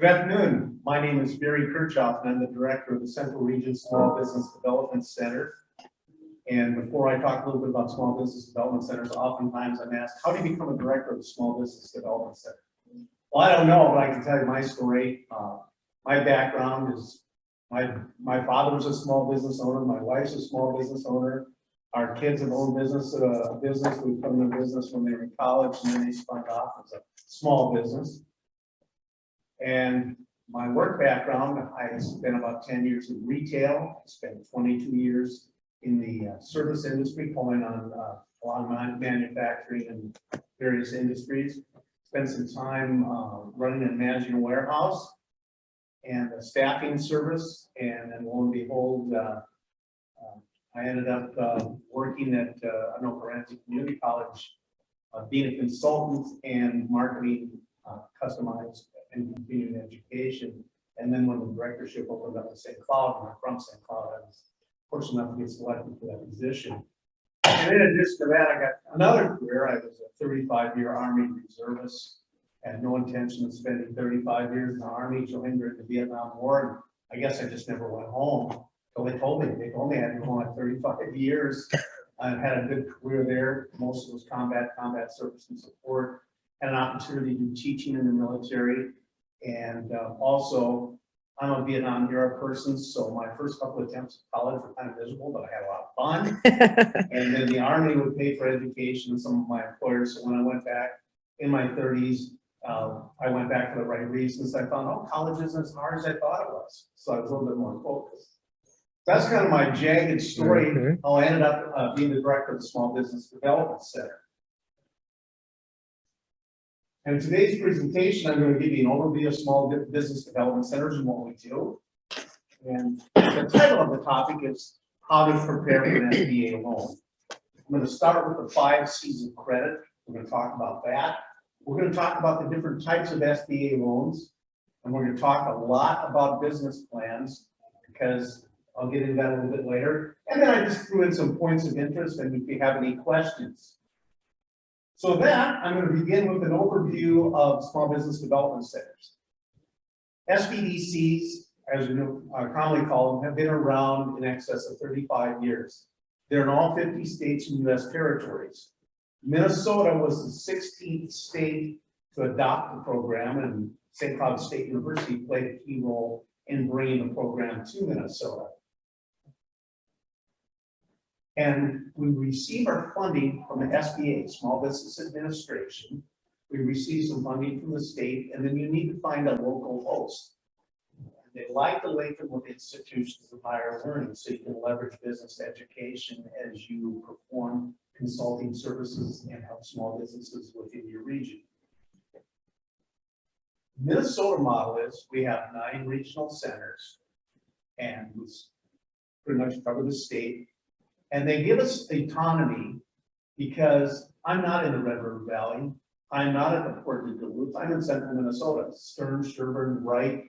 Good afternoon. My name is Barry Kirchhoff, and I'm the director of the Central Region Small Business Development Center. And before I talk a little bit about small business development centers, oftentimes I'm asked, how do you become a director of the Small Business Development Center? Well, I don't know, but I can tell you my story. My background is my father was a small business owner. My wife's a small business owner. Our kids have owned business. We've come into business when they were in college, and then they spun off as a small business. And my work background, I spent about 10 years in retail. I spent 22 years in the service industry, pulling on a lot of manufacturing and various industries. Spent some time running and managing a warehouse and a staffing service. And then lo and behold, I ended up working at Forensic Community College, being a consultant and marketing customized and continuing education. And then when the directorship opened up at St. Cloud, and I'm from St. Cloud, I was fortunate enough to get selected for that position. And in addition to that, I got another career. I was a 35-year Army reservist. Had no intention of spending 35 years in the Army, joined during the Vietnam War. And I guess I just never went home. So they told me I had to go on 35 years. I had a good career there. Most of it was combat service and support. Had an opportunity to do teaching in the military. And also, I'm a Vietnam era person, so my first couple of attempts at college were kind of miserable, but I had a lot of fun. And then the Army would pay for education, some of my employers. So when I went back in my 30s, I went back for the right reasons. I found, oh, college isn't as hard as I thought it was. So I was a little bit more focused. That's kind of my jagged story. How I ended up being the director of the Small Business Development Center. And in today's presentation, I'm going to give you an overview of small business development centers and what we do. And the title of the topic is how to prepare for an SBA loan. I'm going to start with the 5 C's of credit. We're going to talk about that. We're going to talk about the different types of SBA loans. And we're going to talk a lot about business plans, because I'll get into that a little bit later. And then I just threw in some points of interest, and if you have any questions. So that, I'm going to begin with an overview of small business development centers. SBDCs, as we commonly call them, have been around in excess of 35 years. They're in all 50 states and U.S. territories. Minnesota was the 16th state to adopt the program, and St. Cloud State University played a key role in bringing the program to Minnesota. And we receive our funding from the SBA, Small Business Administration. We receive some funding from the state, and then you need to find a local host. They like to link them with institutions of higher learning, so you can leverage business education as you perform consulting services and help small businesses within your region. Minnesota model is we have 9 regional centers, and we pretty much cover the state. And they give us autonomy because I'm not in the Red River Valley. I'm not at the Port of Duluth. I'm in central Minnesota, Stern, Sherburne, Wright,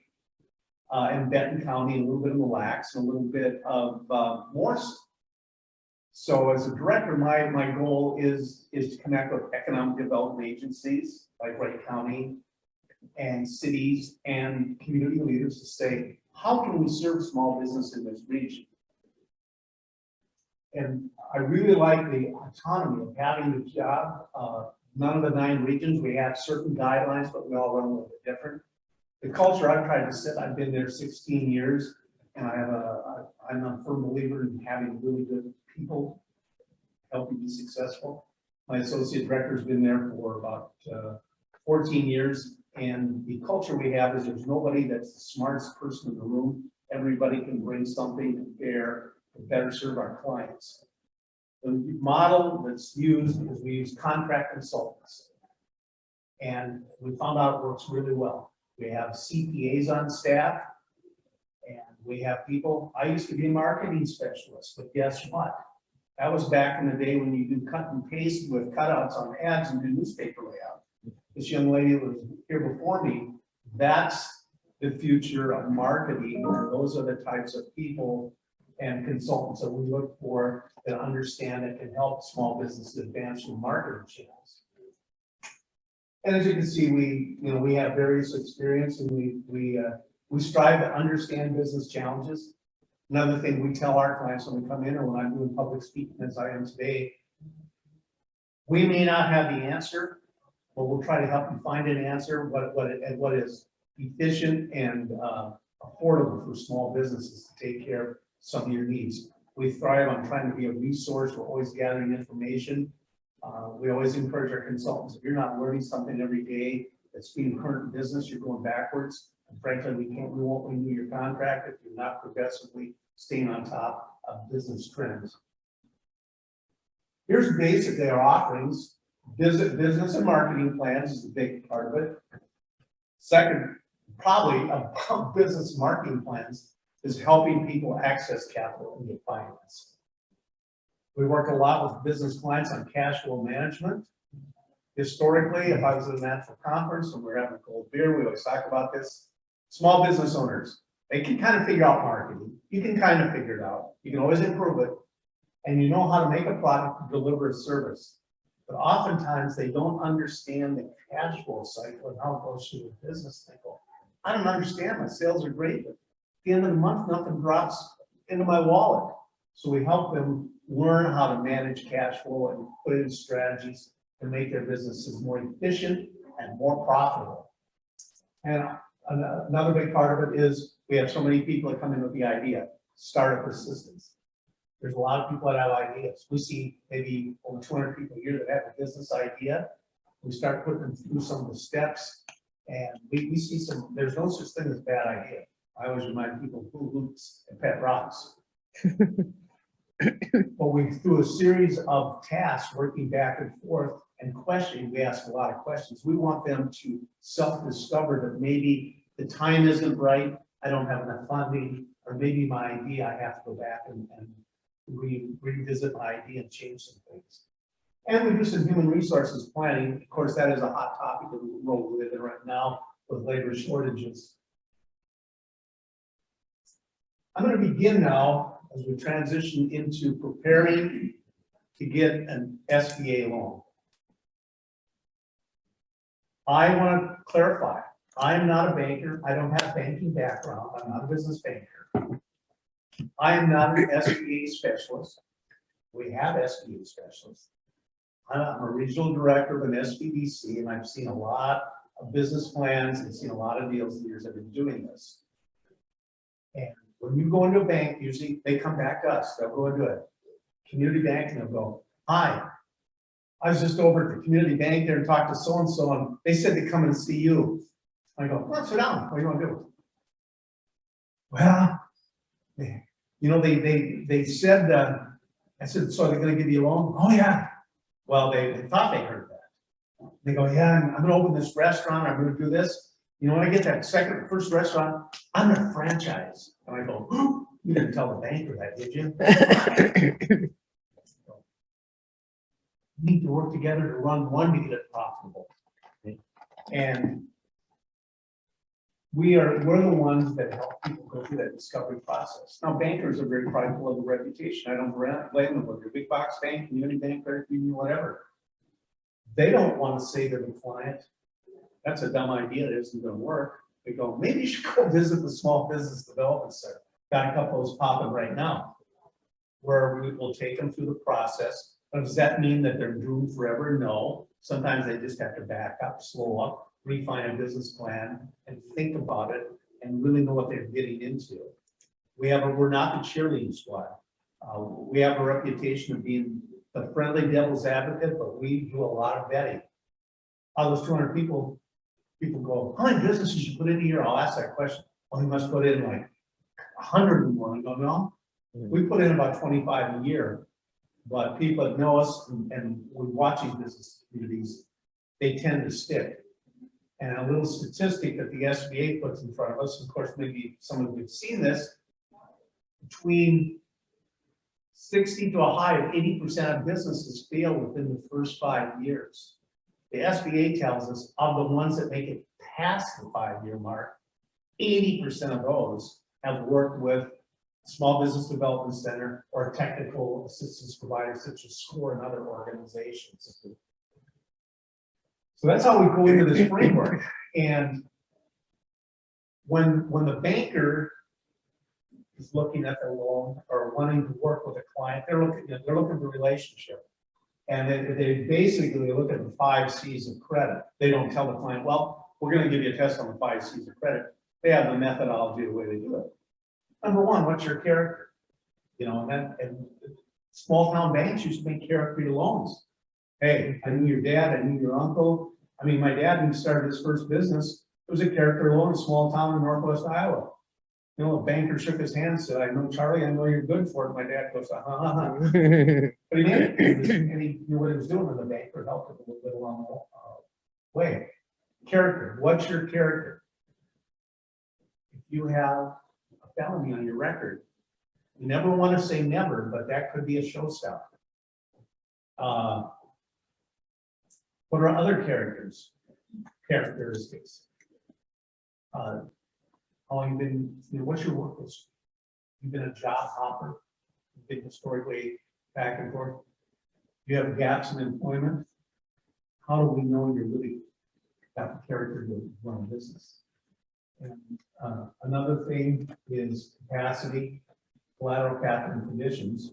and Benton County, and a little bit of Mille Lacs, and a little bit of Morrison. So as a director, my goal is to connect with economic development agencies like Wright County and cities and community leaders to say, how can we serve small business in this region? And I really like the autonomy of having the job. None of the 9 regions, we have certain guidelines, but we all run a little bit different. The culture I've tried to set, I've been there 16 years, and I'm a firm believer in having really good people help you be successful. My associate director's been there for about 14 years, and the culture we have is there's nobody that's the smartest person in the room. Everybody can bring something to bear to better serve our clients. The model that's used is we use contract consultants, and we found out it works really well. We have CPAs on staff, and we have people. I used to be a marketing specialist, but guess what? That was back in the day when you do cut and paste with cutouts on ads and do newspaper layout. This young lady that was here before me, that's the future of marketing. Those are the types of people and consultants that we look for that understand that can help small businesses advance through marketing channels. And as you can see, we have various experience, and we strive to understand business challenges. Another thing we tell our clients when we come in, or when I'm doing public speaking as I am today, we may not have the answer, but we'll try to help you find an answer, what is efficient and affordable for small businesses to take care of some of your needs. We thrive on trying to be a resource. We're always gathering information. We always encourage our consultants, if you're not learning something every day that's being current in business, you're going backwards. And frankly, we won't renew your contract if you're not progressively staying on top of business trends. Here's basically our offerings. Business and marketing plans is a big part of it. Second, probably about business marketing plans is helping people access capital and get finance. We work a lot with business clients on cash flow management. Historically, if I was at a national conference and we're having a cold beer, we always talk about this. Small business owners, they can kind of figure out marketing. You can kind of figure it out. You can always improve it. And you know how to make a product, deliver a service. But oftentimes they don't understand the cash flow cycle and how it goes through the business cycle. I don't understand. My sales are great, but at the end of the month, nothing drops into my wallet. So we help them learn how to manage cash flow and put in strategies to make their businesses more efficient and more profitable. And another big part of it is we have so many people that come in with the idea, startup assistance. There's a lot of people that have ideas. We see maybe over 200 people a year that have a business idea. We start putting them through some of the steps, and we see there's no such thing as bad idea. I always remind people who hoops and pet rocks. But we, through a series of tasks, working back and forth and questioning, we ask a lot of questions. We want them to self-discover that maybe the time isn't right, I don't have enough funding, or maybe my idea, I have to go back and revisit my idea and change some things. And we do some human resources planning. Of course, that is a hot topic that we're living in right now with labor shortages. I'm going to begin now as we transition into preparing to get an SBA loan. I want to clarify, I'm not a banker. I don't have a banking background. I'm not a business banker. I am not an SBA specialist. We have SBA specialists. I'm a regional director of an SBDC, and I've seen a lot of business plans and seen a lot of deals the years I've been doing this. And when you go into a bank, usually they come back to us. They'll go into a community bank and they'll go, hi, I was just over at the community bank there and talked to so-and-so, and they said to come and see you. I go, well, sit down. What do you want to do? Well, you know, they said, I said, so they're going to give you a loan? Oh, yeah. Well, they thought they heard that. They go, yeah, I'm going to open this restaurant. I'm going to do this. You know, when I get that first restaurant, I'm going to franchise. And I go, oh, you didn't tell the banker that, did you? You need to work together to run one to get it profitable. And we're the ones that help people go through that discovery process. Now, bankers are very prideful of the reputation. I don't blame them, whether you're a big box bank, community bank, credit union, whatever. They don't want to say to the client, that's a dumb idea, it isn't going to work. They go, maybe you should go visit the Small Business Development Center. Got a couple of those popping right now, where we will take them through the process. But does that mean that they're doomed forever? No. Sometimes they just have to back up, slow up, refine a business plan, and think about it, and really know what they're getting into. We're not the cheerleading squad. We have a reputation of being the friendly devil's advocate, but we do a lot of vetting. Out of those 200 people go, how many businesses you put in here? I'll ask that question. Well, you must put in like 101. I go, no. We put in about 25 a year, but people that know us and we watch these business communities, they tend to stick. And a little statistic that the SBA puts in front of us, of course, maybe some of you have seen this, between 60 to a high of 80% of businesses fail within the first 5 years. The SBA tells us of the ones that make it past the 5-year mark, 80% of those have worked with a Small Business Development Center or technical assistance providers such as SCORE and other organizations. So that's how we go into this framework. And when the banker is looking at the loan or wanting to work with a client, they're looking at the relationship. And they basically look at the 5 C's of credit. They don't tell the client, well, we're going to give you a test on the 5 C's of credit. They have the methodology, the way they do it. Number one, what's your character? You know, and small town banks used to make character loans. Hey, I knew your dad, I knew your uncle. I mean, my dad, when he started his first business, it was a character loan, a small town in Northwest Iowa. You know, a banker shook his hand, said, I know Charlie, I know you're good for it. My dad goes, But he made it, and he knew what he was doing, and the banker helped him a little bit along the way. Character, what's your character? If you have a felony on your record, you never want to say never, but that could be a showstopper. What are other characteristics? How you've been, what's your work history? You've been a job hopper, you've been historically back and forth. You have gaps in employment. How do we know you're really got the character to run a business? And another thing is capacity, collateral capital and conditions.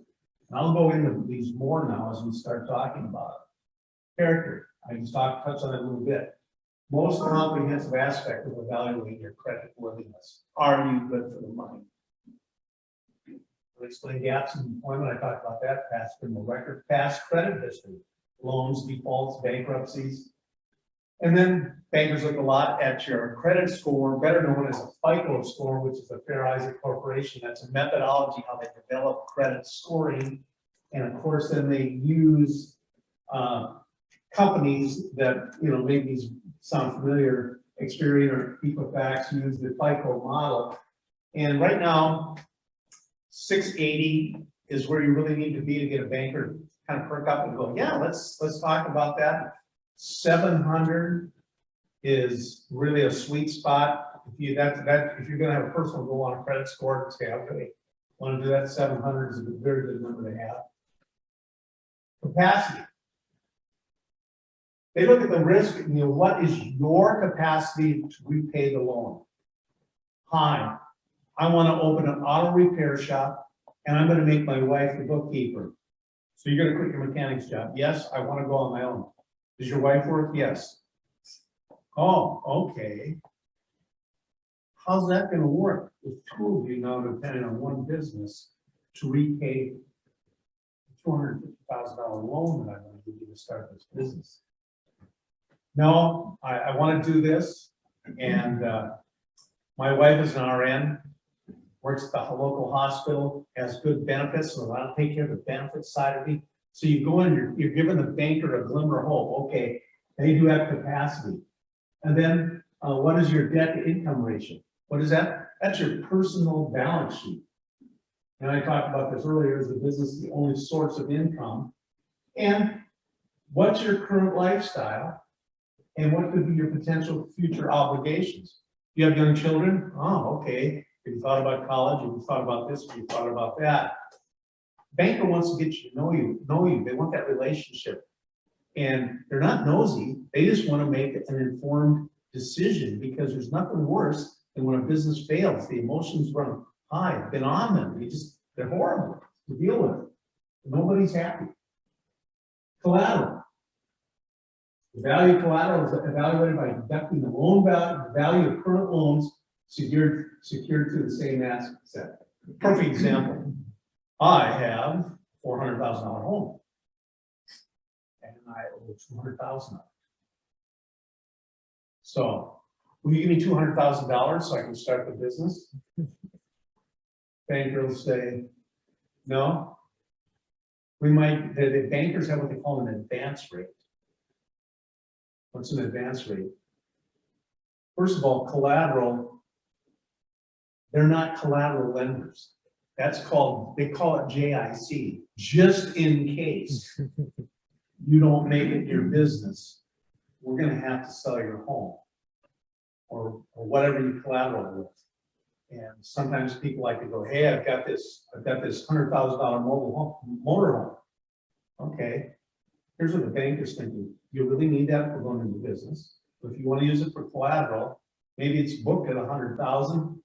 And I'll go into these more now as we start talking about it. Character, I just touch on it a little bit. Most comprehensive aspect of evaluating your credit worthiness. Are you good for the money? I'll explain gaps in employment. I talked about that. Past criminal record, past credit history, loans, defaults, bankruptcies. And then bankers look a lot at your credit score, better known as a FICO score, which is a Fair Isaac Corporation. That's a methodology how they develop credit scoring. And of course, then they use companies that, maybe these sound familiar, Experian or Equifax use the FICO model. And right now, 680 is where you really need to be to get a banker to kind of perk up and go, yeah, let's talk about that. 700 is really a sweet spot. If you're going to have a personal goal on a credit score, say, I really want to do that. 700 is a very good number to have. Capacity. They look at the risk, what is your capacity to repay the loan? Hi, I want to open an auto repair shop and I'm going to make my wife the bookkeeper. So you're going to quit your mechanic's job? Yes, I want to go on my own. Does your wife work? Yes. Oh, okay. How's that going to work? With 2 of you now depending on one business to repay the $250,000 loan that I'm going to give you to start this business. No, I want to do this, and my wife is an RN, works at the local hospital, has good benefits, so I don't take care of the benefits side of it. So you go in, you're giving the banker a glimmer of hope. Okay, they do have capacity. And then what is your debt to income ratio? What is that? That's your personal balance sheet. And I talked about this earlier, is the business the only source of income? And what's your current lifestyle? And what could be your potential future obligations? You have young children? Oh, okay. Have you thought about college? Have you thought about this? Have you thought about that? Banker wants to get you to know you. They want that relationship. And they're not nosy. They just want to make an informed decision, because there's nothing worse than when a business fails. The emotions run high. I've been on them. They're horrible to deal with. Nobody's happy. Collateral. The value of collateral is evaluated by deducting the loan value of current loans secured to the same asset. Perfect example. I have $400,000 home, and I owe $200,000. So, will you give me $200,000 so I can start the business? Banker will say, no. The bankers have what they call an advance rate. What's an advance rate? First of all, collateral, they're not collateral lenders. They call it JIC, just in case you don't make it your business, we're going to have to sell your home or whatever you collateral with. And sometimes people like to go, hey, I've got this $100,000 motor home. Okay, here's what the bank is thinking. you really need that for going into business. But if you want to use it for collateral, maybe it's booked at 100,000.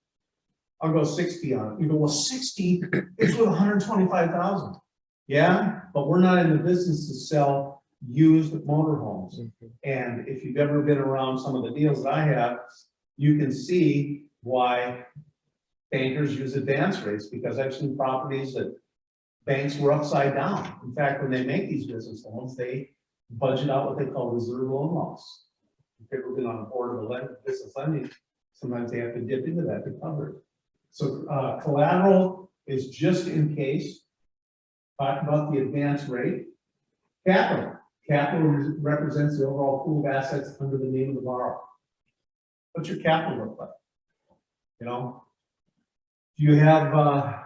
I'll go 60 on it. You go, well, 60 is with 125,000. Yeah, but we're not in the business to sell used motorhomes. And if you've ever been around some of the deals that I have, you can see why bankers use advance rates, because I've seen properties that banks were upside down. In fact, when they make these business loans, they budget out what they call reserve loan loss. If you've ever been on a board of a business lending, sometimes they have to dip into that to cover it. So collateral is just in case. Talk about the advance rate. Capital. Capital represents the overall pool of assets under the name of the borrower. What's your capital look like? You know, do you have money?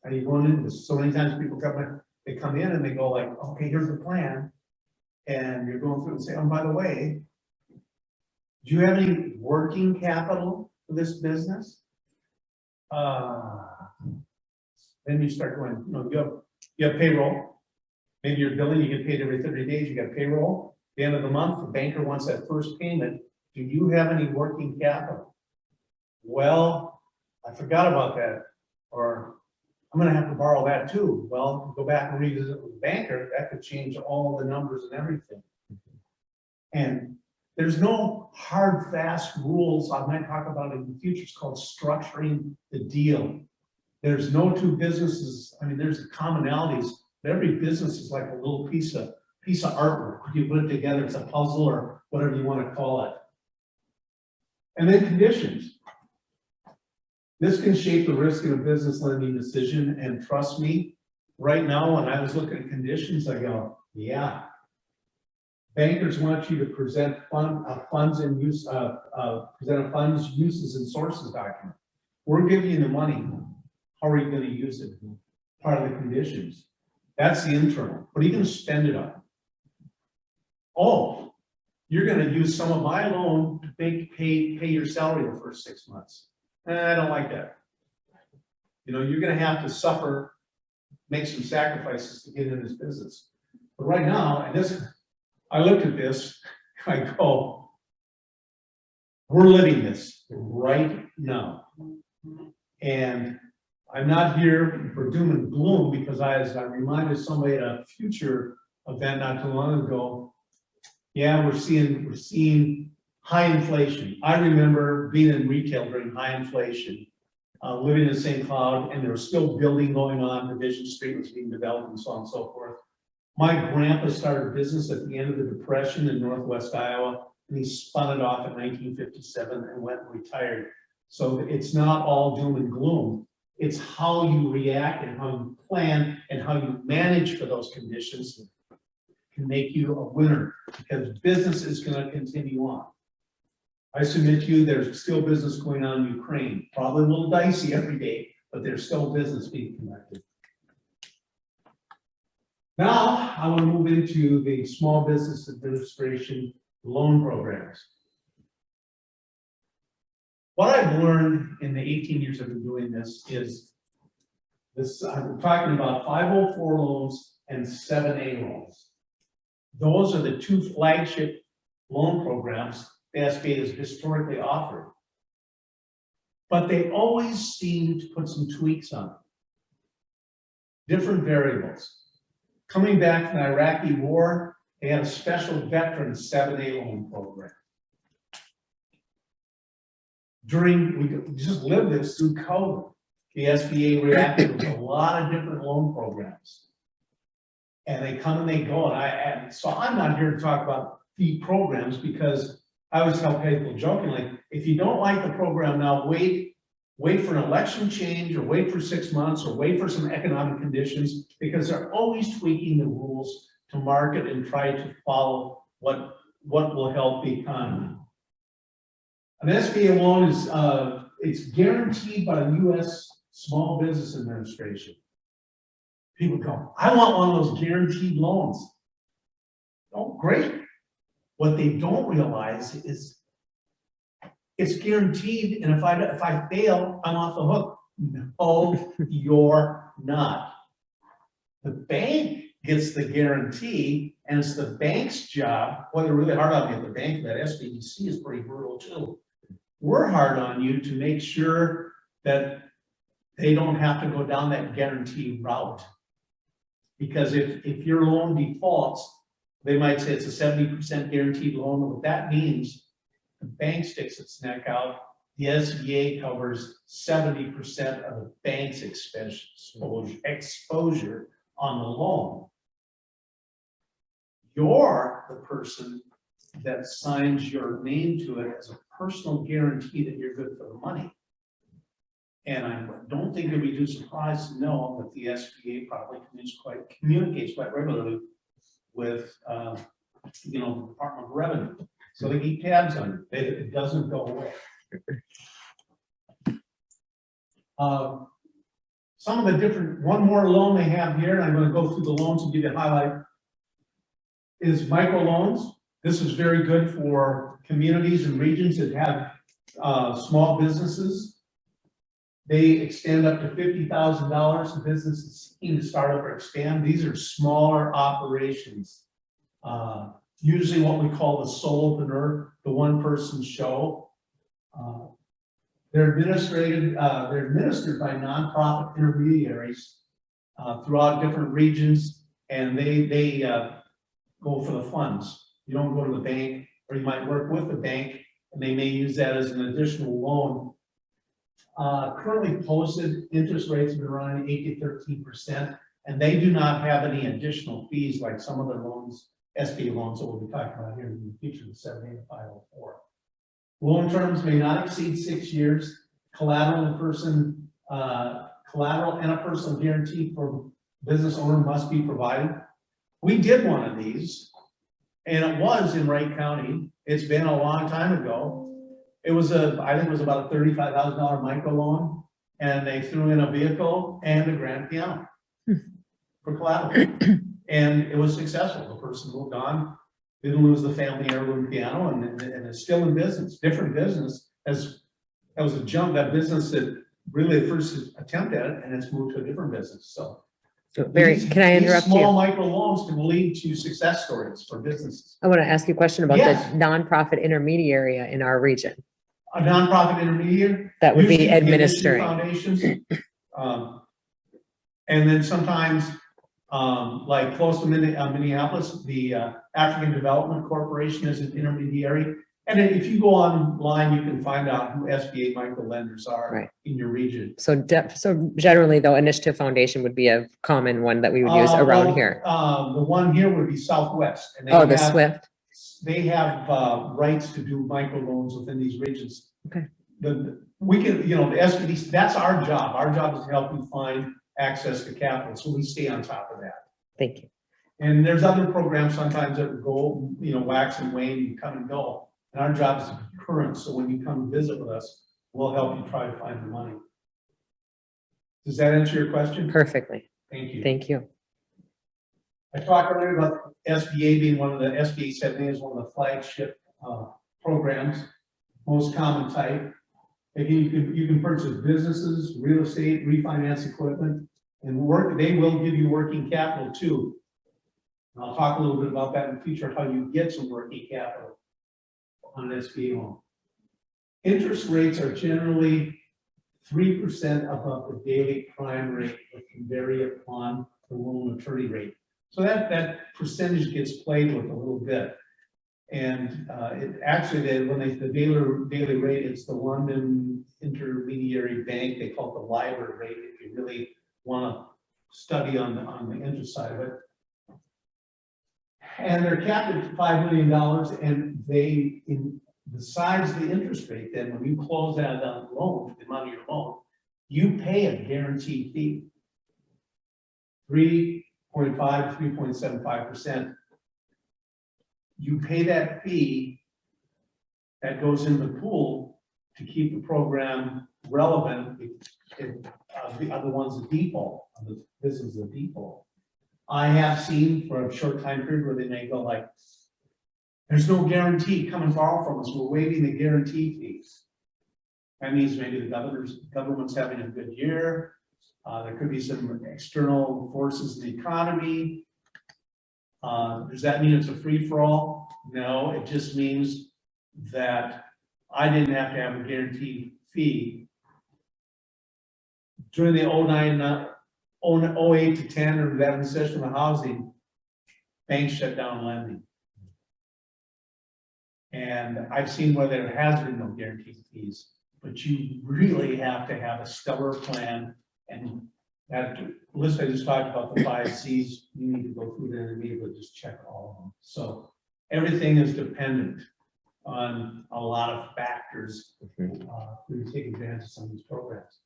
Are you going into this? So many times people come in and they go like, okay, here's the plan. And you're going through and say, oh, by the way, do you have any working capital for this business? Then you start going, you know, you have payroll. Maybe you're billing, you get paid every 30 days, you got payroll. At the end of the month, the banker wants that first payment. Do you have any working capital? Well, I forgot about that. Or I'm going to have to borrow that too. Well, go back and revisit with the banker. That could change all the numbers and everything. And there's no hard, fast rules. I might talk about it in the future. It's called structuring the deal. There's no two businesses. I mean, there's commonalities. But every business is like a little piece of artwork. You put it together, it's a puzzle or whatever you want to call it. And then conditions. This can shape the risk in a business lending decision. And trust me, right now, when I was looking at conditions, I go, yeah. Bankers want you to present funds and use, present a funds uses and sources document. We're giving you the money. How are you going to use it? Part of the conditions. That's the internal. What are you going to spend it on? Oh, you're going to use some of my loan to pay your salary the first 6 months. I don't like that. You know, you're going to have to suffer, make some sacrifices to get in this business. But right now, I looked at this, I go, we're living this right now. And I'm not here for doom and gloom, because as I reminded somebody at a future event not too long ago, yeah, we're seeing high inflation. I remember being in retail during high inflation, living in the same cloud, and there was still building going on. Division Street was being developed and so on and so forth. My grandpa started business at the end of the Depression in Northwest Iowa, and he spun it off in 1957 and went and retired. So it's not all doom and gloom. It's how you react and how you plan and how you manage for those conditions can make you a winner, because business is going to continue on. I submit to you, there's still business going on in Ukraine. Probably a little dicey every day, but there's still business being conducted. Now, I want to move into the Small Business Administration loan programs. What I've learned in the 18 years I've been doing this is I'm talking about 504 loans and 7A loans. Those are the two flagship loan programs the SBA has historically offered. But they always seem to put some tweaks on it. Different variables. Coming back from the Iraqi war, they had a special veteran 7A loan program. We just lived this through COVID. The SBA reacted with a lot of different loan programs. And they come and they go. And so I'm not here to talk about fee programs, because I always tell people jokingly, if you don't like the program now, wait for an election change, or wait for 6 months, or wait for some economic conditions, because they're always tweaking the rules to market and try to follow what will help the economy. An SBA loan is it's guaranteed by the U.S. Small Business Administration. People go, I want one of those guaranteed loans. Oh, great. What they don't realize is it's guaranteed, and if I fail, I'm off the hook. No, you're not. The bank gets the guarantee, and it's the bank's job. Well, they're really hard on you at the bank. That SBDC is pretty brutal too. We're hard on you to make sure that they don't have to go down that guarantee route. Because if your loan defaults, they might say it's a 70% guaranteed loan. What that means, the bank sticks its neck out. The SBA covers 70% of the bank's exposure on the loan. You're the person that signs your name to it as a personal guarantee that you're good for the money. And I don't think you'll be too surprised to know that the SBA probably communicates quite regularly with, the Department of Revenue. So they keep tabs on it. It doesn't go away. Some of the different, one more loan they have here, and I'm going to go through the loans and give you a highlight, is microloans. This is very good for communities and regions that have small businesses. They extend up to $50,000 to businesses seeking to start up or expand. These are smaller operations. Usually what we call the solopreneur, the one-person show. They're administered by nonprofit intermediaries throughout different regions, and they go for the funds. You don't go to the bank, or you might work with the bank, and they may use that as an additional loan. Currently posted interest rates have been running 8 to 13%, and they do not have any additional fees like some of the loans, SBA loans that we'll be talking about here in the future, the 7A and 504. Loan terms may not exceed 6 years. Collateral and a personal guarantee for business owner must be provided. We did one of these, and it was in Wright County. It's been a long time ago. It was I think it was about a $35,000 micro loan, and they threw in a vehicle and a grand piano for collateral, and it was successful. The person moved on, didn't lose the family heirloom piano, and it's still in business. Different business. That was a jump. That business that really the first attempt at it, and it's moved to a different business. So Can I interrupt small you? micro loans can lead to success stories for businesses. I want to ask you a question about Yes. the nonprofit intermediary in our region. A nonprofit intermediary That would be usually the administering. foundations, and then sometimes, like close to Minneapolis, the African Development Corporation is an intermediary. And then if you go online, you can find out who SBA micro lenders are in your region. So generally, though, Initiative Foundation would be a common one that we would use around here. The one here would be Southwest. And The SWIFT. They have rights to do micro loans within these regions. Okay. We can, the SBD, that's our job. Our job is to help you find access to capital. So we stay on top of that. Thank you. And there's other programs sometimes that go, wax and wane and come and go. And our job is to be current. So when you come visit with us, we'll help you try to find the money. Does that answer your question? Perfectly. Thank you. Thank you. I talked earlier about SBA being one of the SBA 7A is one of the flagship programs, most common type. Again, you can purchase businesses, real estate, refinance equipment, and they will give you working capital too. And I'll talk a little bit about that in the future, how you get some working capital on an SBA loan. Interest rates are generally 3% above the daily prime rate, which can vary upon the loan maturity rate. So that percentage gets played with a little bit. And it actually, the daily rate, it's the London Intermediary Bank. They call it the LIBOR rate if you really want to study on the interest side of it. And they're capped at $5 million, and besides the interest rate, then when you close out the loan, the amount of your loan, you pay a guaranteed fee, 3.5 to 3.75%. You pay that fee that goes in the pool to keep the program relevant if the other one's a default, this is a default. I have seen for a short time period where they may go like, there's no guarantee, come and borrow from us, we're waiving the guarantee fees. That means maybe the government's having a good year. There could be some external forces in the economy. Does that mean it's a free-for-all? No, it just means that I didn't have to have a guaranteed fee. During the 08 to 10 or that recession of housing, banks shut down lending. And I've seen where there has been no guaranteed fees, but you really have to have a stellar plan. And that list I just talked about, the 5 C's, you need to go through there and be able to just check all of them. So everything is dependent on a lot of factors for you to take advantage of some of these programs.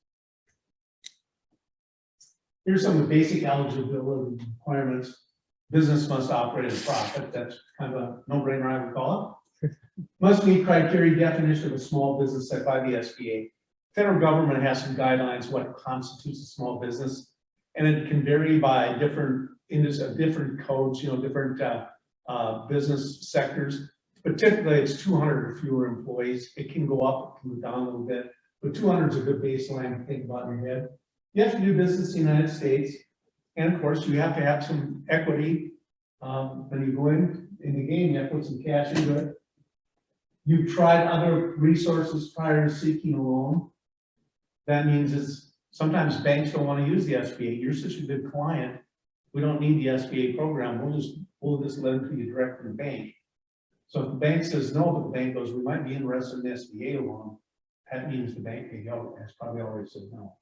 Here's some of the basic eligibility requirements. Business must operate at a profit. That's kind of a no-brainer, I would call it. Must meet criteria definition of a small business set by the SBA. Federal government has some guidelines what constitutes a small business, and it can vary by different codes, different business sectors. But typically, it's 200 or fewer employees. It can go up, it can go down a little bit, but 200 is a good baseline to think about in your head. You have to do business in the United States, and of course, you have to have some equity. When you go in the game, you have to put some cash into it. You've tried other resources prior to seeking a loan. That means is sometimes banks don't want to use the SBA. You're such a good client, we don't need the SBA program. We'll just lend to you direct from the bank. So if the bank says no, but the bank goes, we might be interested in the SBA loan, that means the bank has probably already said no.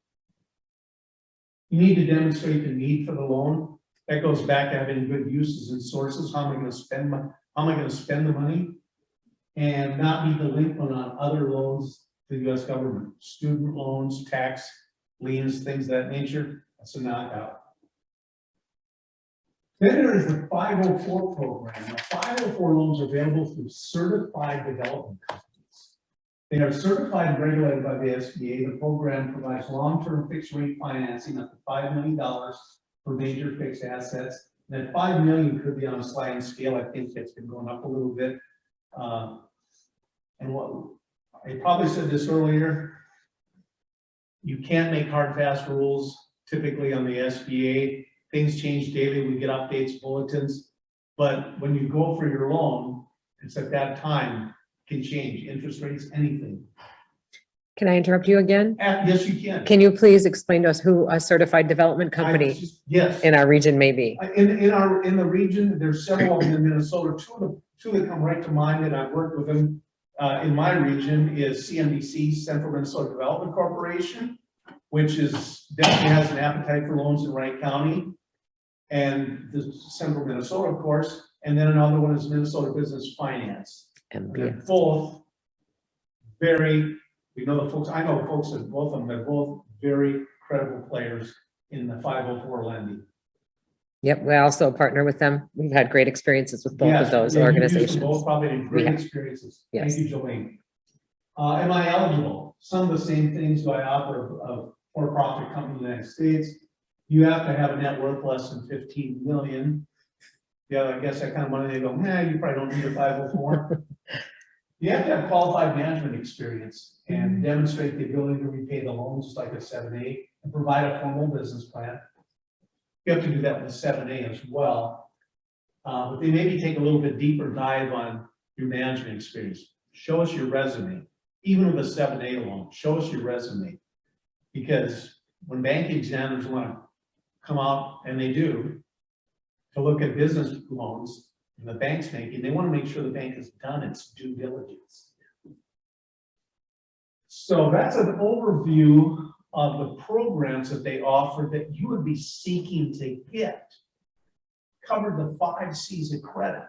You need to demonstrate the need for the loan. That goes back to having good uses and sources. How am I going to spend the money? And not be delinquent on other loans to the US government, student loans, tax liens, things of that nature. That's a knockout. Then there is the 504 program. The 504 loans are available through certified development companies. They are certified and regulated by the SBA. The program provides long-term fixed rate financing up to $5 million for major fixed assets. And that $5 million could be on a sliding scale. I think it's been going up a little bit. And what I probably said this earlier, you can't make hard, fast rules typically on the SBA. Things change daily. We get updates, bulletins. But when you go for your loan, it's at that time can change interest rates, anything. Can I interrupt you again? Yes, you can. Can you please explain to us who a certified development company Yes. in our region may be? In the region, there's several of them in Minnesota. Two that come right to mind that I've worked with them in my region is CMDC, Central Minnesota Development Corporation, which is definitely has an appetite for loans in Wright County, and the Central Minnesota, of course. And then another one is Minnesota Business Finance. They're both very, we know the folks, I know folks at both of them, they're both very credible players in the 504 lending. Yep, we also partner with them. We've had great experiences with both of those organizations. Both probably had great experiences. Yes. Thank you, Jolene. Am I eligible? Some of the same things do I offer a for-profit company in the United States. You have to have a net worth less than 15 million. Yeah, I guess that kind of money, they go, nah, you probably don't need a 504. You have to have qualified management experience and demonstrate the ability to repay the loans, just like a 7A, and provide a formal business plan. You have to do that with a 7A as well. But they maybe take a little bit deeper dive on your management experience. Show us your resume. Even with a 7A loan, show us your resume. Because when bank examiners want to come out, and they do, to look at business loans and the bank's making, they want to make sure the bank has done its due diligence. So that's an overview of the programs that they offer that you would be seeking to get. Cover the 5 C's of credit,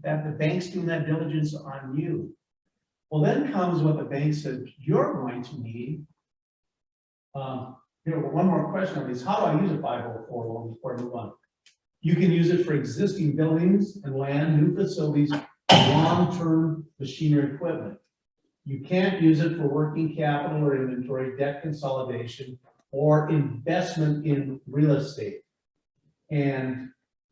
that the bank's doing that diligence on you. Well, then comes what the bank said you're going to need. One more question on these. How do I use a 504 loan before I move on? You can use it for existing buildings and land, new facilities, long-term machinery equipment. You can't use it for working capital or inventory, debt consolidation, or investment in real estate. And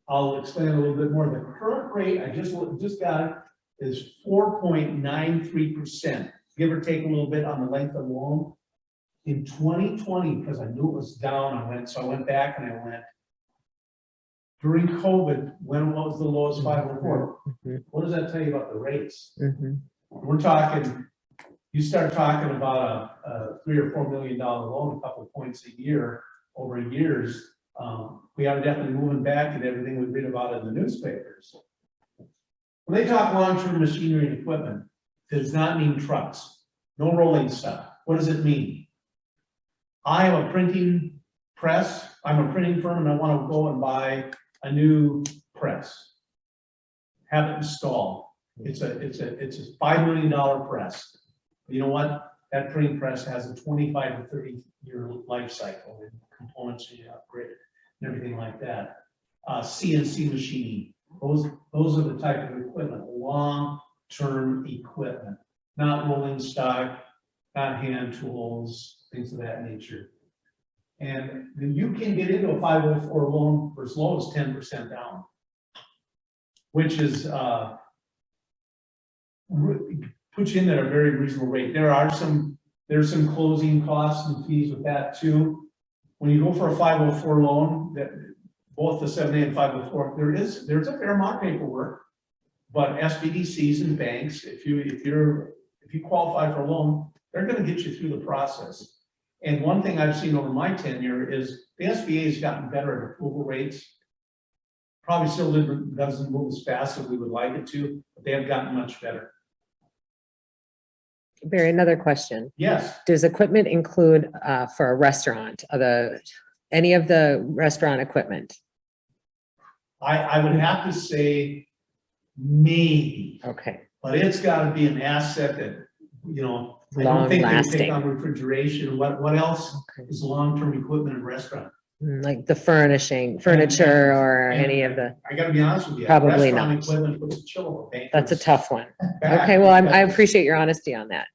I'll explain a little bit more. The current rate, I just got it, is 4.93%, give or take a little bit on the length of the loan. In 2020, because I knew it was down, I went back and I went, during COVID, when was the lowest 504? Mhm. What does that tell you about the rates? Mhm. We're talking, you start talking about a $3 or $4 million loan, a couple of points a year over years. We are definitely moving back to everything we read about in the newspapers. When they talk long-term machinery and equipment, it does not mean trucks, no rolling stock. What does it mean? I have a printing press, I'm a printing firm, and I want to go and buy a new press. Have it installed. It's a $5 million press. You know what? That printing press has a 25 to 30-year life cycle and components you upgrade and everything like that. CNC machining. Those are the type of equipment, long-term equipment, not rolling stock, not hand tools, things of that nature. And you can get into a 504 loan for as low as 10% down, which is puts you in at a very reasonable rate. There's some closing costs and fees with that too. When you go for a 504 loan, that both the 7A and 504, there's a fair amount of paperwork, but SBDCs and banks, if you qualify for a loan, they're going to get you through the process. And one thing I've seen over my tenure is the SBA has gotten better at approval rates. Probably still doesn't move as fast as we would like it to, but they have gotten much better. Barry, another question. Yes. Does equipment include for a restaurant, any of the restaurant equipment? I would have to say maybe, Okay. but it's got to be an asset that, you know, I Long don't think they lasting. take on refrigeration. What else is long-term equipment in a restaurant? Like the furniture or any of the, I got to be honest with you. Probably restaurant not. equipment puts a chill over bankers. that's a tough one. back. Okay, well, I appreciate your honesty on that.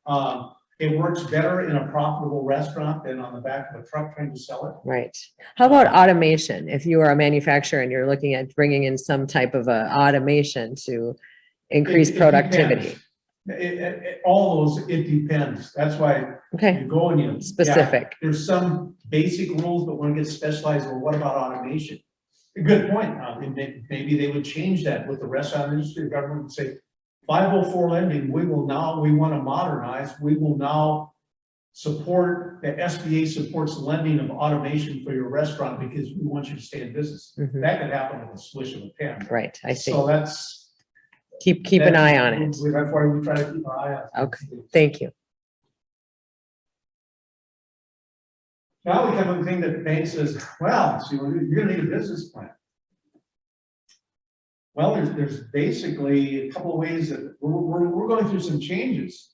It works better in a profitable restaurant than on the back of a truck trying to sell it. Right. How about automation? If you are a manufacturer and you're looking at bringing in some type of automation to increase It productivity. depends. All those, it depends. That's why Okay, you go and you. specific. Yeah, there's some basic rules, but when it gets specialized, well, what about automation? A good point. Maybe they would change that with the restaurant industry. The government would say, 504 lending, we want to modernize. We will now support, the SBA supports lending of automation for your restaurant because we want you to stay in business. Mhm. That could happen with a swish of a pen. Right, I see. So that's. Keep an eye on it. That's why we try to keep our eye on it. Okay, thank you. Now we come to the thing that the bank says, well, so you're gonna need a business plan. Well, there's basically a couple of ways that we're going through some changes.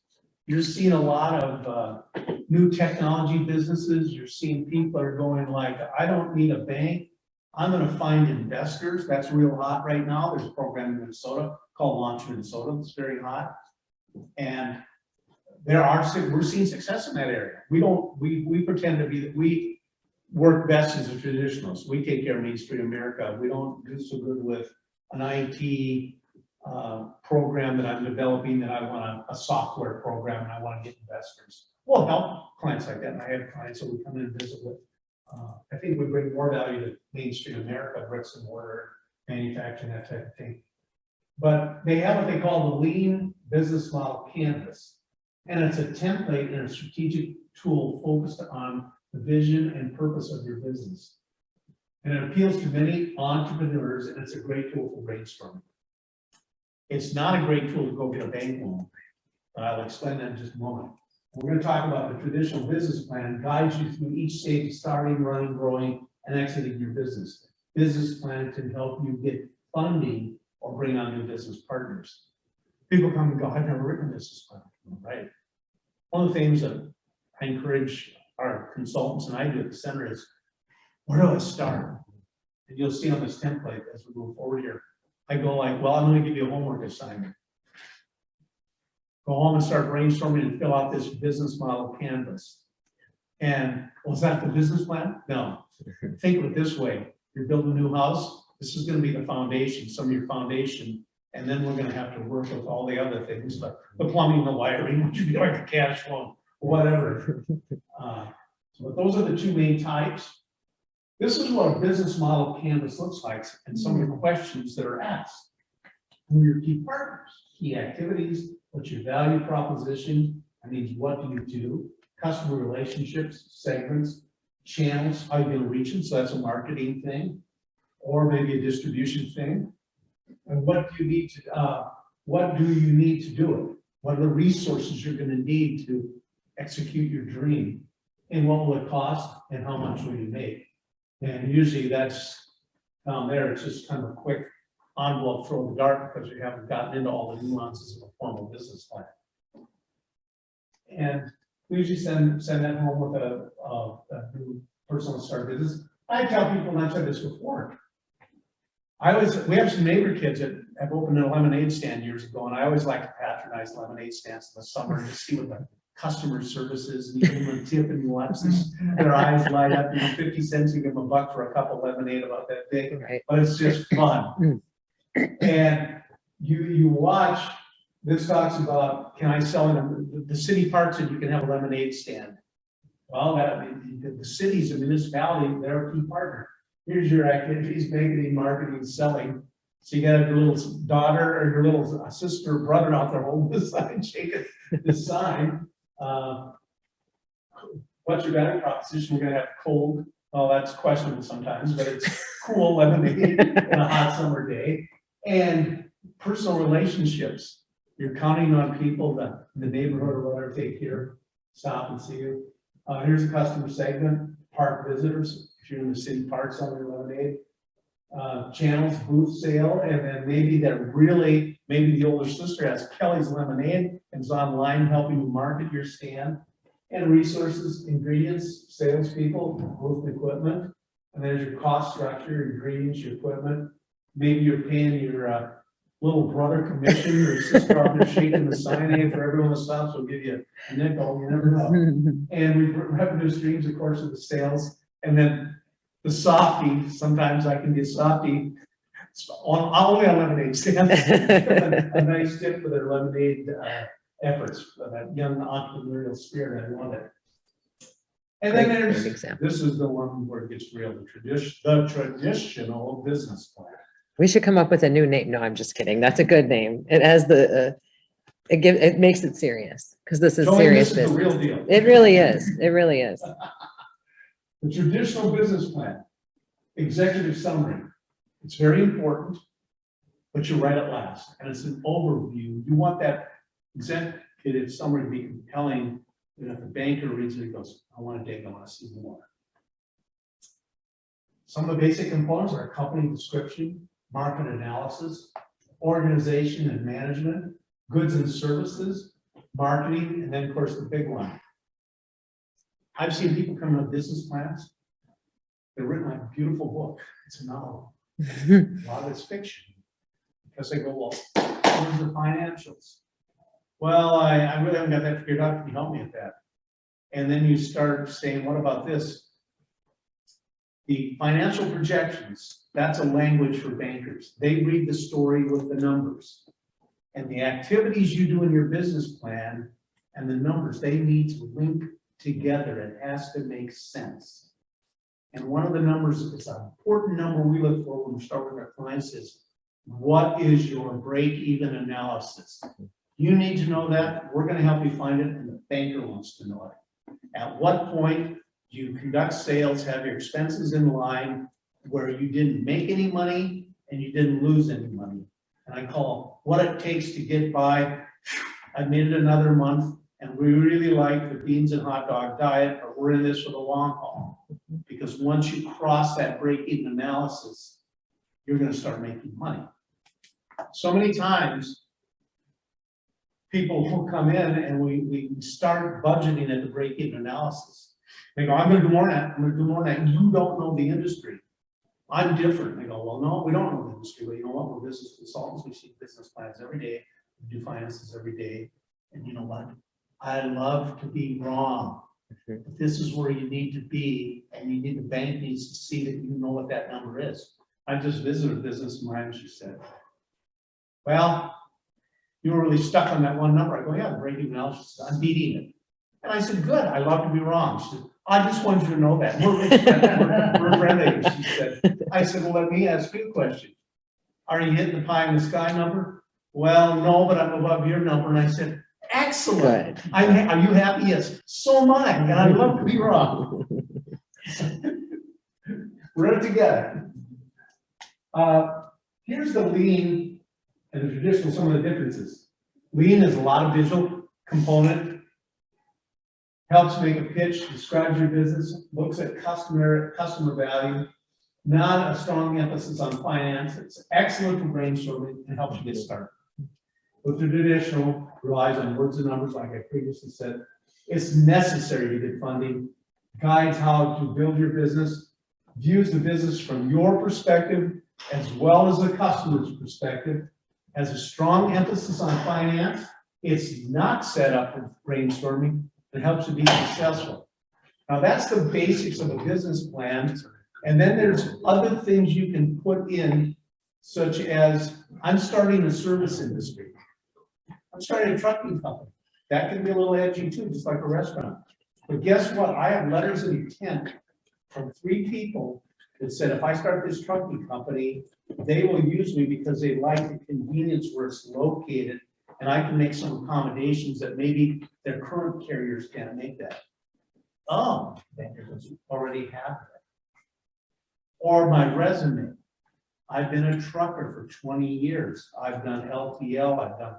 You're seeing a lot of new technology businesses. You're seeing people are going like, I don't need a bank. I'm gonna find investors. That's real hot right now. There's a program in Minnesota called Launch Minnesota. It's very hot. And we're seeing success in that area. We pretend to be that we work best as a traditionalist. We take care of Main Street America. We don't do so good with an IT program that I'm developing, that I want a software program and I want to get investors. We'll help clients like that. And I have clients that we come in and visit with. I think we bring more value to Main Street America, bricks and mortar, manufacturing, that type of thing. But they have what they call the Lean Business Model Canvas. And it's a template and a strategic tool focused on the vision and purpose of your business. And it appeals to many entrepreneurs, and it's a great tool for brainstorming. It's not a great tool to go get a bank loan, but I'll explain that in just a moment. We're going to talk about the traditional business plan, guides you through each stage of starting, running, growing, and exiting your business. Business plan can help you get funding or bring on new business partners. People come and go, I've never written a business plan, right? One of the things that I encourage our consultants and I do at the center is, where do I start? And you'll see on this template as we move forward here, I go like, well, I'm going to give you a homework assignment. Go home and start brainstorming and fill out this business model canvas. And was that the business plan? No. Think of it this way. You're building a new house. This is going to be the foundation, some of your foundation. And then we're going to have to work with all the other things, like the plumbing, the wiring, which would be like a cash flow, whatever. So those are the two main types. This is what a business model canvas looks like and some of the questions that are asked. Who are your key partners, key activities, what's your value proposition? That means what do you do? Customer relationships, segments, channels, how you're gonna reach them, so that's a marketing thing, or maybe a distribution thing. And what do you need to do it? What are the resources you're gonna need to execute your dream? And what will it cost and how much will you make? And usually that's down there, it's just kind of a quick envelope throw in the dark because you haven't gotten into all the nuances of a formal business plan. And we usually send that home with a new person to start business. I tell people, and I've said this before, we have some neighbor kids that have opened a lemonade stand years ago, and I always like to patronize lemonade stands in the summer and just see what the customer service is, and you give them a tip and you watch their eyes light up, 50 cents, you give them $1 for a cup of lemonade about that big, Right. but it's just fun. And you watch, this talks about, can I sell in the city parks and you can have a lemonade stand? Well, the cities and municipality, they're a key partner. Here's your activities, marketing, marketing, selling. So you got your little daughter or your little sister or brother out there holding the sign, shaking the sign. What's your value proposition? We're gonna have cold. Oh, that's questionable sometimes, but it's cool lemonade in a hot summer day. And personal relationships. You're counting on people that in the neighborhood or whatever take care, stop and see you. Here's a customer segment, park visitors. If you're in the city park selling lemonade. Channels, booth sale, and then maybe maybe the older sister has Kelly's Lemonade and is online helping you market your stand. And resources, ingredients, salespeople, booth equipment. And there's your cost structure, your ingredients, your equipment. Maybe you're paying your little brother commission or sister out there shaking the sign, hey, for everyone that stops, we'll give you a nickel, you never know. And revenue streams, of course, of the sales. And then the softie, sometimes I can get softie only on lemonade stands. A nice tip for their lemonade efforts, for that young entrepreneurial spirit. I love it. And then Great example. this is the one where it gets real, the traditional business plan. We should come up with a new name. No, I'm just kidding. That's a good name. It has it makes it serious because this is Joey, serious this is the business. real deal. It really is. It really is. The traditional business plan, executive summary. It's very important, but you write it last, and it's an overview. You want that executive summary to be compelling. And if the banker reads it, he goes, I want to dig, I want to see more. Some of the basic components are company description, market analysis, organization and management, goods and services, marketing, and then of course the big one. I've seen people come up with business plans. They're written like a beautiful book. It's a novel. A lot of it's fiction. Because they go, well, where's the financials? Well, I really haven't got that figured out. Can you help me with that? And then you start saying, what about this? The financial projections, that's a language for bankers. They read the story with the numbers. And the activities you do in your business plan and the numbers, they need to link together. It has to make sense. And one of the numbers, it's an important number we look for when we start with our clients is, what is your break-even analysis? You need to know that. We're going to help you find it, and the banker wants to know it. At what point do you conduct sales, have your expenses in line where you didn't make any money and you didn't lose any money? And I call what it takes to get by. I've made it another month, and we really like the beans and hot dog diet, but we're in this for the long haul. Because once you cross that break-even analysis, you're going to start making money. So many times, people will come in and we start budgeting at the break-even analysis. They go, I'm going to do more than that. I'm going to do more than that. You don't know the industry. I'm different. They go, well, no, we don't know the industry, but you know what? We're business consultants. We see business plans every day. We do finances every day. And you know what? I love to be wrong. But this is where you need to be, and you need the bank needs to see that you know what that number is. I just visited a business of mine, she said, well, you were really stuck on that one number. I go, yeah, the break-even analysis, I'm beating it. And I said, good, I love to be wrong. She said, I just wanted you to know that. We're friendly, she said. I said, well, let me ask you a question. Are you hitting the pie in the sky number? Well, no, but I'm above your number. And I said, excellent. Good. Are you happy? Yes. So am I. And I'd love to be wrong. We're in it together. Here's the lean and the traditional, some of the differences. Lean is a lot of visual component, helps make a pitch, describes your business, looks at customer value, not a strong emphasis on finance. It's excellent for brainstorming and helps you get started. With the traditional, relies on words and numbers, like I previously said. It's necessary to get funding, guides how to build your business, views the business from your perspective as well as the customer's perspective, has a strong emphasis on finance. It's not set up for brainstorming. It helps you be successful. Now that's the basics of a business plan. And then there's other things you can put in, such as, I'm starting a service industry. I'm starting a trucking company. That can be a little edgy too, just like a restaurant. But guess what? I have letters of intent from 3 people that said, if I start this trucking company, they will use me because they like the convenience where it's located, and I can make some accommodations that maybe their current carriers can't make that. Oh, bankers already have that. Or my resume. I've been a trucker for 20 years. I've done LTL, I've done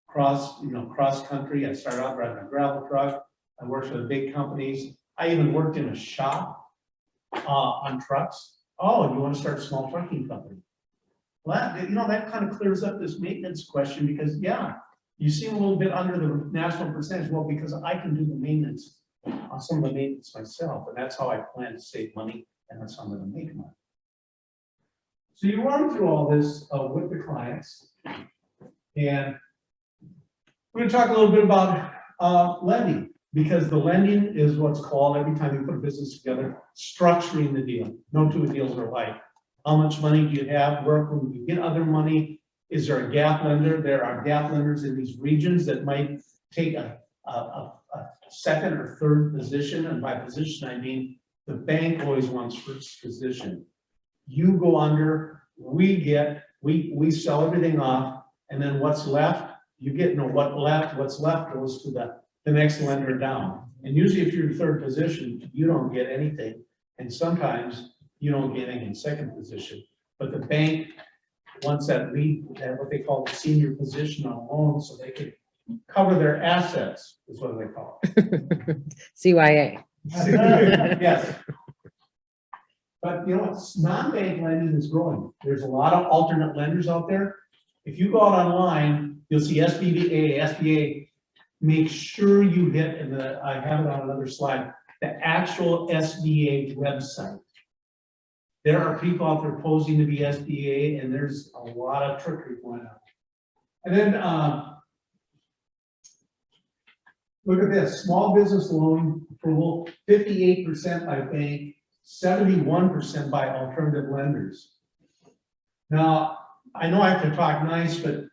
cross country. I started out driving a gravel truck. I worked for the big companies. I even worked in a shop on trucks. Oh, you want to start a small trucking company? Well, that kind of clears up this maintenance question, because yeah, you seem a little bit under the national percentage. Well, because I can do the maintenance on some of the maintenance myself, and that's how I plan to save money, and that's how I'm going to make money. So you run through all this with the clients, and we're going to talk a little bit about lending, because the lending is what's called, every time you put a business together, structuring the deal. No two deals are alike. How much money do you have? Where can you get other money? Is there a gap lender? There are gap lenders in these regions that might take a second or third position. And by position, I mean the bank always wants first position. You go under, we sell everything off, and then what's left, you get what's left goes to the next lender down. And usually if you're in third position, you don't get anything. And sometimes you don't get anything in second position. But the bank wants that what they call the senior position on a loan, so they can cover their assets, is what they call it. CYA. Yes. But non-bank lending is growing. There's a lot of alternate lenders out there. If you go out online, you'll see SBA. Make sure you hit, and I have it on another slide, the actual SBA website. There are people out there posing to be SBA, and there's a lot of trickery going on. And then look at this, small business loan approval, 58% by bank, 71% by alternative lenders. Now, I know I have to talk nice, but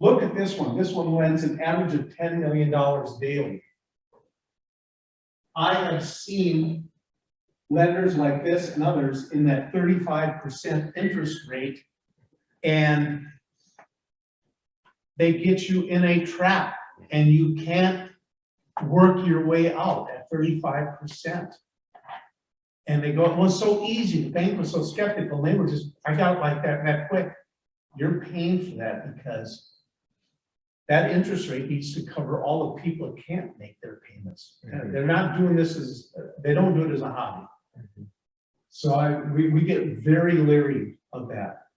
look at this one. This one lends an average of $10 million daily. I have seen lenders like this and others in that 35% interest rate, and they get you in a trap, and you can't work your way out at 35%. And they go, it was so easy. The bank was so skeptical. They were just, I got it like that quick. You're paying for that because that interest rate needs to cover all the people that can't make their payments. Mm-hmm. They're not doing this they don't do it as a hobby. Mm-hmm. So we get very leery of that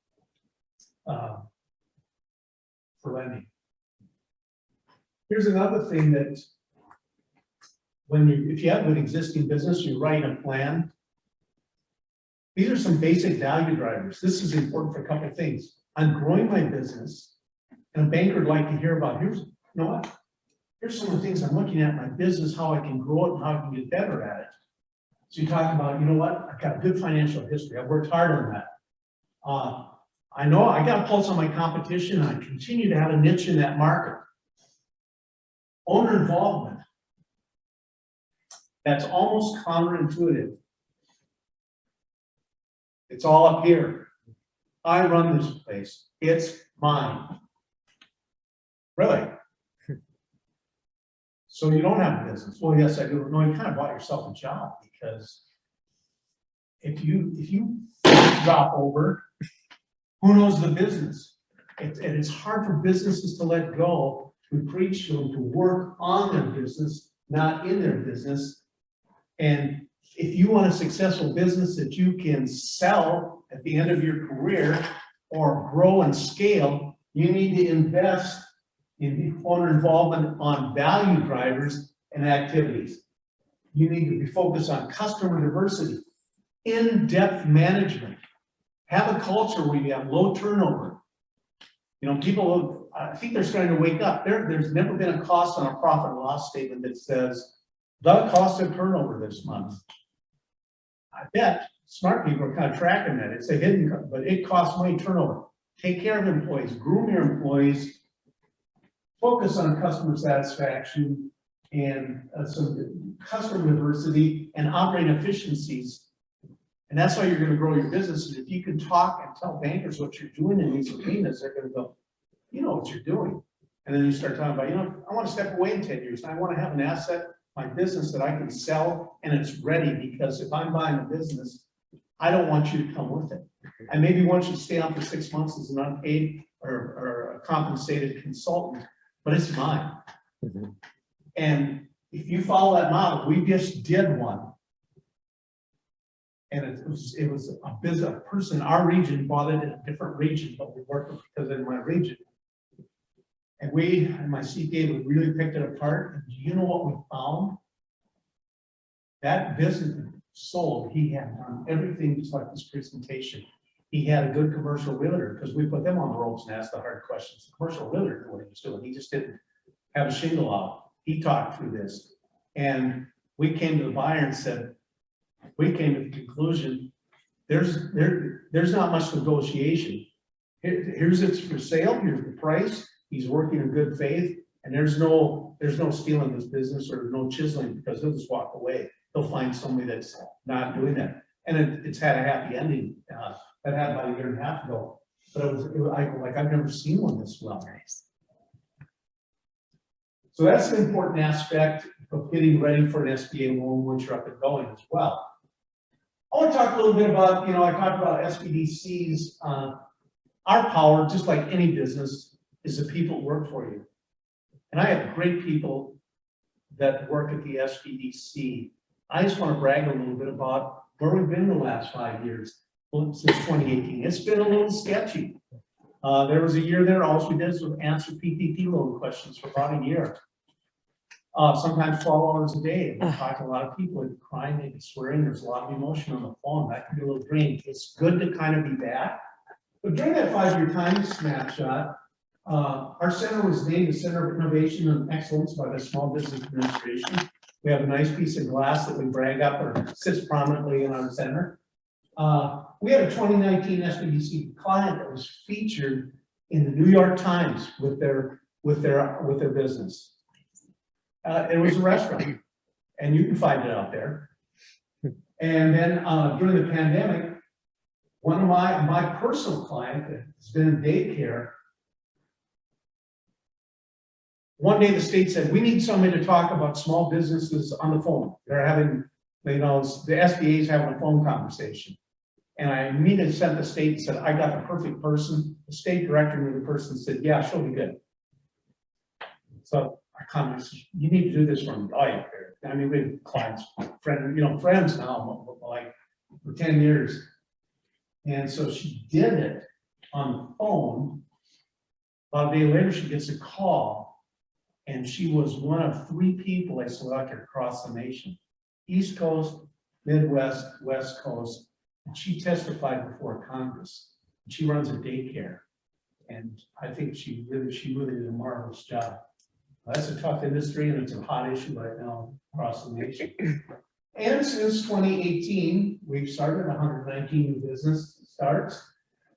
for lending. Here's another thing that if you have an existing business, you write a plan. These are some basic value drivers. This is important for a couple of things. I'm growing my business, and a banker would like to hear about, here's some of the things I'm looking at in my business, how I can grow it and how I can get better at it. So you talk about, I've got a good financial history. I've worked hard on that. I know I got a pulse on my competition, and I continue to have a niche in that market. Owner involvement. That's almost counterintuitive. It's all up here. I run this place. It's mine. Really? So you don't have a business? Well, yes, I do. No, you kind of bought yourself a job, because if you drop over, who knows the business? And it's hard for businesses to let go. We preach to them to work on their business, not in their business. And if you want a successful business that you can sell at the end of your career or grow and scale, you need to invest in owner involvement on value drivers and activities. You need to be focused on customer diversity, in-depth management, have a culture where you have low turnover. You know, people, I think they're starting to wake up. There's never been a cost on a profit and loss statement that says the cost of turnover this month. I bet smart people are kind of tracking that. It's a hidden, but it costs money turnover. Take care of employees, groom your employees, focus on customer satisfaction and some customer diversity and operating efficiencies. And that's how you're going to grow your business. And if you can talk and tell bankers what you're doing in these arenas, they're going to go, you know what you're doing. And then you start talking about, you know, I want to step away in 10 years. And I want to have an asset, my business that I can sell and it's ready, because if I'm buying a business, I don't want you to come with it. I maybe want you to stay on for 6 months as an unpaid or a compensated consultant, but it's mine. Mhm. And if you follow that model, we just did one. And it was a business, a person in our region bought it in a different region, but we worked with it because in my region. And we, and my CPA, we really picked it apart. And do you know what we found? That business sold, he had done everything just like this presentation. He had a good commercial realtor, because we put them on the ropes and asked the hard questions. The commercial realtor knew what he was doing. He just didn't have a shingle out. He talked through this. And we came to the buyer and said, we came to the conclusion, there's not much negotiation. Here's it's for sale, here's the price, he's working in good faith, and there's no stealing this business or no chiseling, because he'll just walk away. He'll find somebody that's not doing that. And it's had a happy ending. That happened about 1.5 years ago. But I've never seen one this well. Nice. So that's an important aspect of getting ready for an SBA loan once you're up and going as well. I want to talk a little bit about, I talked about SBDCs. Our power, just like any business, is the people who work for you. And I have great people that work at the SBDC. I just want to brag a little bit about where we've been the last 5 years, since 2018. It's been a little sketchy. There was a year there, all we did was answer PPP loan questions for about a year. Sometimes 12 hours a day. We talk to a lot of people, they're crying, they're swearing, there's a lot of emotion on the phone. That can be a little draining. It's good to kind of be back. But during that 5-year time snapshot, our center was named the Center of Innovation and Excellence by the Small Business Administration. We have a nice piece of glass that we brag up, or sits prominently in our center. We had a 2019 SBDC client that was featured in the New York Times with their business. It was a restaurant, and you can find it out there. And then during the pandemic, one of my personal client that has been in daycare, one day the state said, we need somebody to talk about small businesses on the phone. They're having, the SBA is having a phone conversation. And I immediately sent the state and said, I got the perfect person. The state director knew the person, said, yeah, she'll be good. So I commented, you need to do this for me. Oh, yeah. I mean, we have clients, friends now, like for 10 years. And so she did it on the phone. About a day later, she gets a call, and she was one of 3 people I selected across the nation. East Coast, Midwest, West Coast. And she testified before Congress. She runs a daycare. And I think she really did a marvelous job. That's a tough industry, and it's a hot issue right now across the nation. And since 2018, we've started 119 new business starts,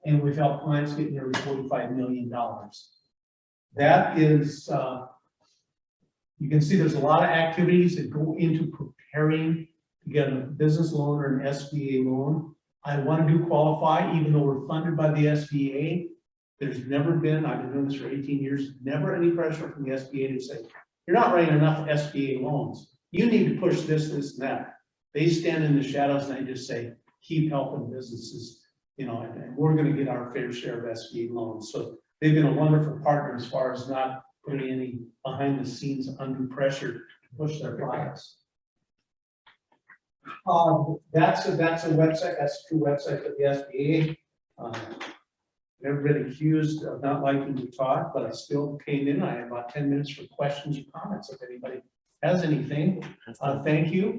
and we've helped clients get nearly $45 million. That is, you can see there's a lot of activities that go into preparing to get a business loan or an SBA loan. I want to do qualify, even though we're funded by the SBA. There's never been, I've been doing this for 18 years, never any pressure from the SBA to say, you're not writing enough SBA loans. You need to push this, and that. They stand in the shadows and they just say, keep helping businesses, you know, and we're going to get our fair share of SBA loans. So they've been a wonderful partner as far as not putting any behind the scenes undue pressure to push their products. That's a website, that's a true website for the SBA. Never been accused of not liking to talk, but I still came in. I had about 10 minutes for questions or comments if anybody has anything. Thank you.